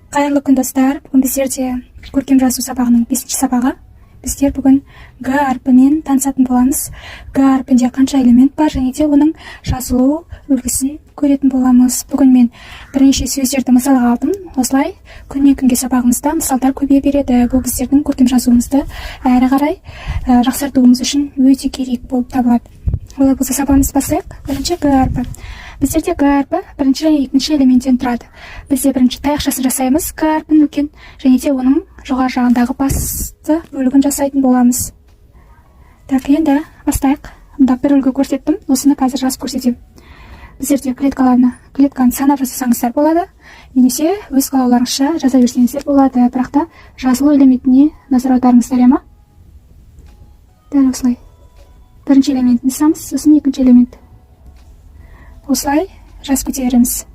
Қайырлы күн достар. Бүгін біздерде көркем жазу сабағының 5-ші сабағы. Біздер бүгін Г әрпімен танысатын боламыз. Г әрпінде қанша элемент бар және де оның жазылу үлгісін көретін боламыз. Бүгін мен бірнеше сөздерді мысалға алдым. Осылай күннен күнге сабағымызда мысалдар көбейе береді. Бұл біздердің көркем жазуымызды әрі қарай жақсартуымыз үшін өте керек болып табылады. Олай болса сабағымызды бастайық. Бірінші Г әрпі. Біздерде Г әрпі бірінші және екінші элементтен тұрады. Бізде бірінші таяқшасын жасаймыз, Г әрпін үлкен, және де оның жоғары жағындағы басты бөлігін жасайтын боламыз. Так, енді бастайық. Мұнда бір үлгі көрсеттім, осыны қазір жазып көрсетемін. Біздерде клетканы санап жасасаңыздар болады, немесе өз қалауларыңызша жаза берсеңіздер болады, бірақ та жазылу элементіне назар аударыңыздар, ма? Дәл осылай. Бірінші элементін жазамыз, сосын екінші элемент. Осылай жазып кете береміз.